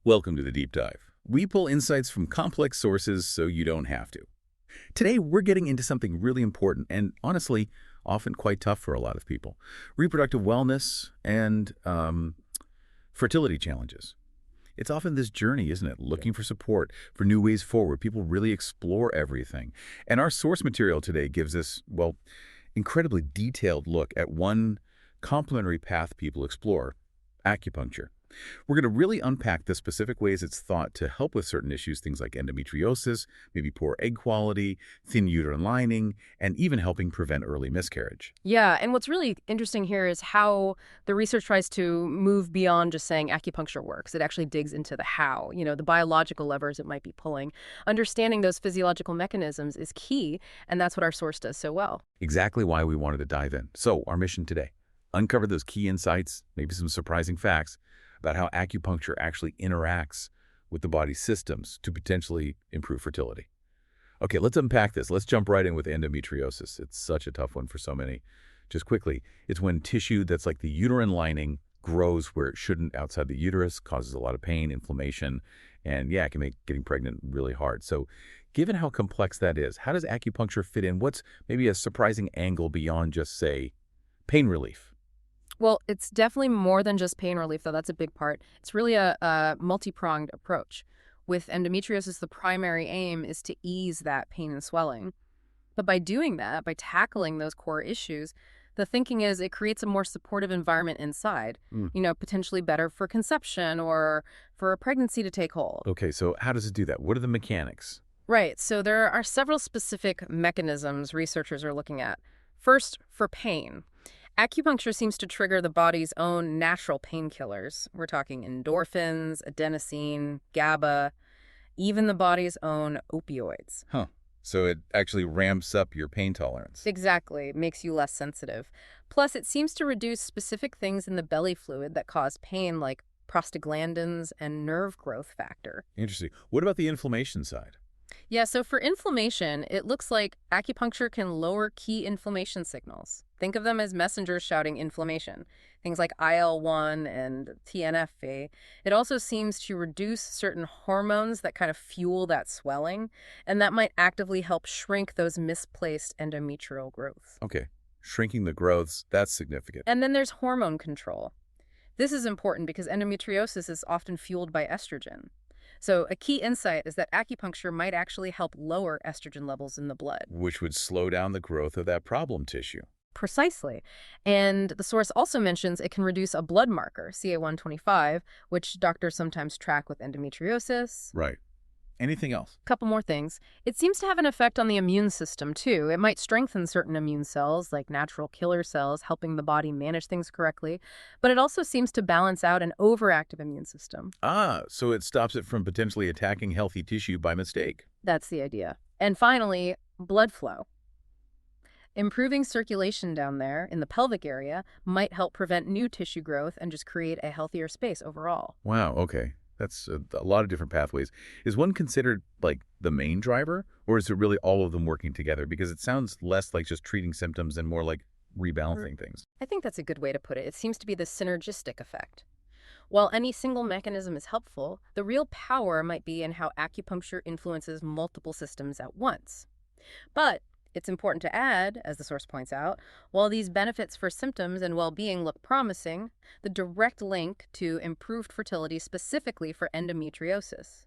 Welcome to the Deep Dive. We pull insights from complex sources so you don't have to. Today, we're getting into something really important and, honestly, often quite tough for a lot of people. Reproductive wellness and fertility challenges. It's often this journey, isn't it? Looking for support, for new ways forward. People really explore everything. And our source material today gives us, well, incredibly detailed look at one complementary path people explore, acupuncture. We're going to really unpack the specific ways it's thought to help with certain issues, things like endometriosis, maybe poor egg quality, thin uterine lining, and even helping prevent early miscarriage. Yeah, and what's really interesting here is how the research tries to move beyond just saying acupuncture works. It actually digs into the how, the biological levers it might be pulling. Understanding those physiological mechanisms is key, and that's what our source does so well. Exactly why we wanted to dive in. So, our mission today, uncover those key insights, maybe some surprising facts about how acupuncture actually interacts with the body's systems to potentially improve fertility. Okay, let's unpack this. Let's jump right in with endometriosis. It's such a tough one for so many. Just quickly, it's when tissue that's like the uterine lining grows where it shouldn't outside the uterus, causes a lot of pain, inflammation, and yeah, it can make getting pregnant really hard. So given how complex that is, how does acupuncture fit in? What's maybe a surprising angle beyond just, say, pain relief? Well, it's definitely more than just pain relief, though. That's a big part. It's really a multi-pronged approach. With endometriosis, the primary aim is to ease that pain and swelling. But by doing that, by tackling those core issues, the thinking is it creates a more supportive environment inside, potentially better for conception or for a pregnancy to take hold. Okay, so how does it do that? What are the mechanics? Right, so there are several specific mechanisms researchers are looking at. First, for pain. Acupuncture seems to trigger the body's own natural painkillers. We're talking endorphins, adenosine, GABA, even the body's own opioids. Huh. So it actually ramps up your pain tolerance. Exactly. It makes you less sensitive. Plus, it seems to reduce specific things in the belly fluid that cause pain, like prostaglandins and nerve growth factor. Interesting. What about the inflammation side? Yeah, so for inflammation, it looks like acupuncture can lower key inflammation signals. Think of them as messengers shouting inflammation, things like IL-1 and TNF-A. It also seems to reduce certain hormones that kind of fuel that swelling, and that might actively help shrink those misplaced endometrial growths. Okay. Shrinking the growths, that's significant. And then there's hormone control. This is important because endometriosis is often fueled by estrogen. So a key insight is that acupuncture might actually help lower estrogen levels in the blood. Which would slow down the growth of that problem tissue. Precisely. And the source also mentions it can reduce a blood marker, CA-125, which doctors sometimes track with endometriosis. Right. Anything else? Couple more things. It seems to have an effect on the immune system, too. It might strengthen certain immune cells, like natural killer cells, helping the body manage things correctly. But it also seems to balance out an overactive immune system. Ah, so it stops it from potentially attacking healthy tissue by mistake. That's the idea. And finally, blood flow. Improving circulation down there in the pelvic area might help prevent new tissue growth and just create a healthier space overall. Wow, okay. That's a lot of different pathways. Is one considered, like, the main driver, or is it really all of them working together? Because it sounds less like just treating symptoms and more like rebalancing things. I think that's a good way to put it. It seems to be the synergistic effect. While any single mechanism is helpful, the real power might be in how acupuncture influences multiple systems at once. But it's important to add, as the source points out, while these benefits for symptoms and well-being look promising, the direct link to improved fertility specifically for endometriosis,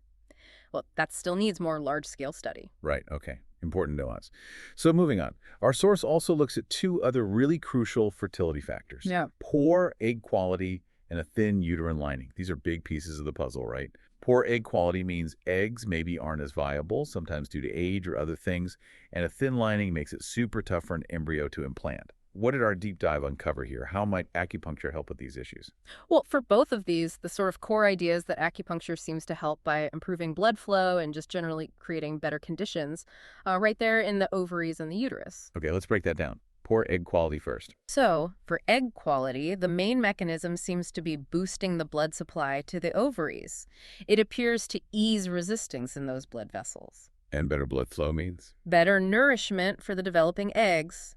well, that still needs more large-scale study. Right, okay. Important nuance. So moving on. Our source also looks at two other really crucial fertility factors. Yeah. Poor egg quality and a thin uterine lining. These are big pieces of the puzzle, right? Poor egg quality means eggs maybe aren't as viable, sometimes due to age or other things, and a thin lining makes it super tough for an embryo to implant. What did our deep dive uncover here? How might acupuncture help with these issues? Well, for both of these, the sort of core idea is that acupuncture seems to help by improving blood flow and just generally creating better conditions right there in the ovaries and the uterus. Okay, let's break that down. Poor egg quality first. So, for egg quality, the main mechanism seems to be boosting the blood supply to the ovaries. It appears to ease resistance in those blood vessels. And better blood flow means? Better nourishment for the developing eggs.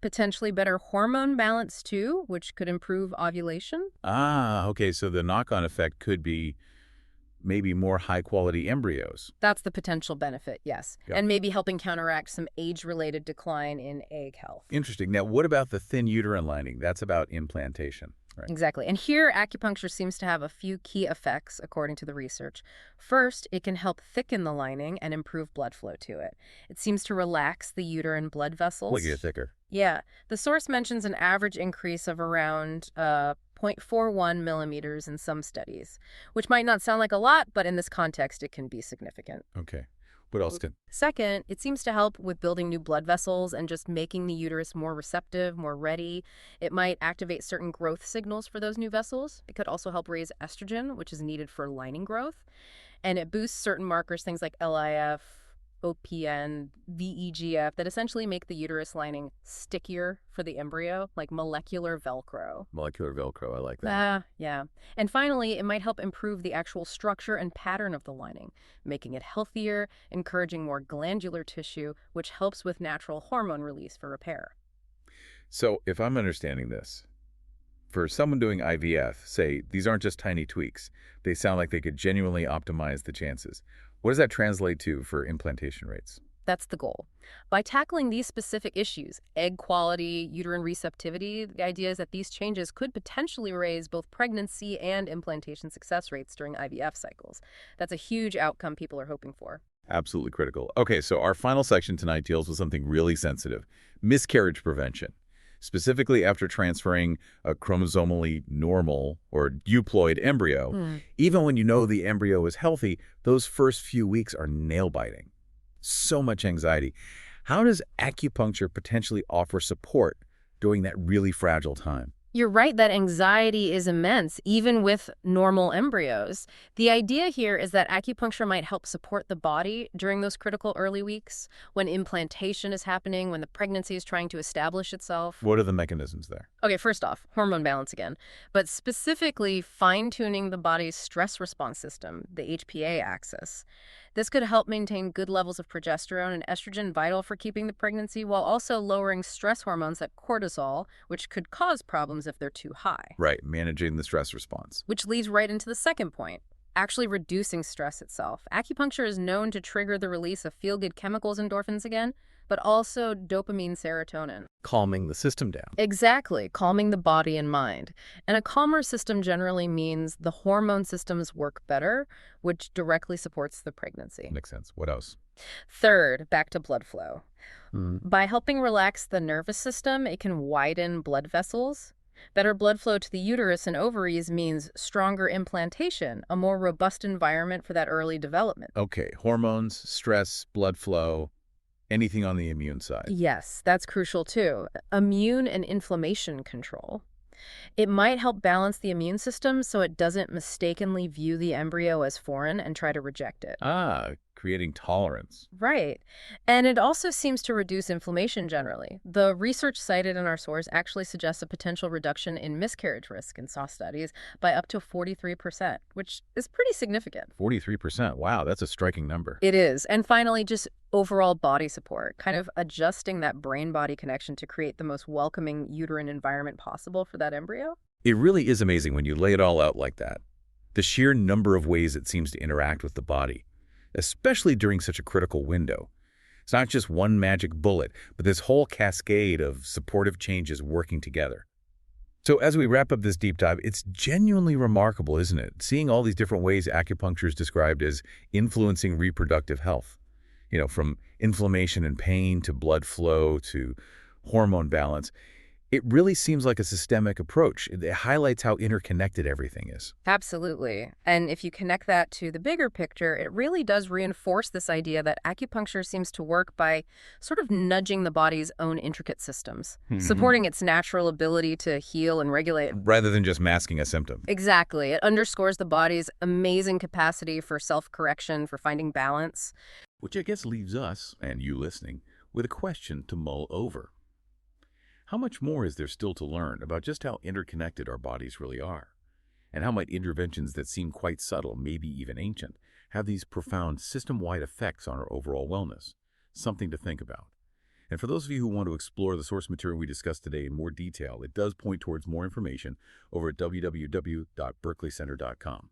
Potentially better hormone balance, too, which could improve ovulation. Ah, okay, so the knock-on effect could be maybe more high-quality embryos. That's the potential benefit, yes. Yep. And maybe helping counteract some age-related decline in egg health. Interesting. Now, what about the thin uterine lining? That's about implantation, right? Exactly. And here, acupuncture seems to have a few key effects, according to the research. First, it can help thicken the lining and improve blood flow to it. It seems to relax the uterine blood vessels. Make it thicker. Yeah. The source mentions an average increase of around 0.41 millimeters in some studies, which might not sound like a lot, but in this context, it can be significant. Okay. What else can... Second, it seems to help with building new blood vessels and just making the uterus more receptive, more ready. It might activate certain growth signals for those new vessels. It could also help raise estrogen, which is needed for lining growth. And it boosts certain markers, things like LIF, OPN, VEGF, that essentially make the uterus lining stickier for the embryo, like molecular Velcro. Molecular Velcro, I like that. Yeah. And finally, it might help improve the actual structure and pattern of the lining, making it healthier, encouraging more glandular tissue, which helps with natural hormone release for repair. So, if I'm understanding this, for someone doing IVF, say, these aren't just tiny tweaks. They sound like they could genuinely optimize the chances. What does that translate to for implantation rates? That's the goal. By tackling these specific issues, egg quality, uterine receptivity, the idea is that these changes could potentially raise both pregnancy and implantation success rates during IVF cycles. That's a huge outcome people are hoping for. Absolutely critical. Okay, so our final section tonight deals with something really sensitive, miscarriage prevention. Specifically after transferring a chromosomally normal or euploid embryo, even when you know the embryo is healthy, those first few weeks are nail-biting. So much anxiety. How does acupuncture potentially offer support during that really fragile time? You're right that anxiety is immense, even with normal embryos. The idea here is that acupuncture might help support the body during those critical early weeks, when implantation is happening, when the pregnancy is trying to establish itself. What are the mechanisms there? Okay, first off, hormone balance again, but specifically fine-tuning the body's stress response system, the HPA axis. This could help maintain good levels of progesterone and estrogen, vital for keeping the pregnancy, while also lowering stress hormones like cortisol, which could cause problems if they're too high. Right, managing the stress response. Which leads right into the second point, actually reducing stress itself. Acupuncture is known to trigger the release of feel-good chemicals, endorphins again, but also dopamine, serotonin. Calming the system down. Exactly, calming the body and mind. And a calmer system generally means the hormone systems work better, which directly supports the pregnancy. Makes sense. What else? Third, back to blood flow. By helping relax the nervous system, it can widen blood vessels. Better blood flow to the uterus and ovaries means stronger implantation, a more robust environment for that early development. Okay, hormones, stress, blood flow, anything on the immune side. Yes, that's crucial too. Immune and inflammation control. It might help balance the immune system so it doesn't mistakenly view the embryo as foreign and try to reject it. Creating tolerance. Right. And it also seems to reduce inflammation generally. The research cited in our source actually suggests a potential reduction in miscarriage risk in SAW studies by up to 43%, which is pretty significant. 43%. Wow, that's a striking number. It is. And finally, just overall body support, kind of adjusting that brain-body connection to create the most welcoming uterine environment possible for that embryo. It really is amazing when you lay it all out like that. The sheer number of ways it seems to interact with the body, especially during such a critical window. It's not just one magic bullet, but this whole cascade of supportive changes working together. So as we wrap up this deep dive, it's genuinely remarkable, isn't it? Seeing all these different ways acupuncture is described as influencing reproductive health. You know, from inflammation and pain to blood flow to hormone balance. It really seems like a systemic approach. It highlights how interconnected everything is. Absolutely. And if you connect that to the bigger picture, it really does reinforce this idea that acupuncture seems to work by sort of nudging the body's own intricate systems, supporting its natural ability to heal and regulate. Rather than just masking a symptom. Exactly. It underscores the body's amazing capacity for self-correction, for finding balance. Which I guess leaves us, and you listening, with a question to mull over. How much more is there still to learn about just how interconnected our bodies really are? And how might interventions that seem quite subtle, maybe even ancient, have these profound system-wide effects on our overall wellness? Something to think about. And for those of you who want to explore the source material we discussed today in more detail, it does point towards more information over at www.berkeleycenter.com.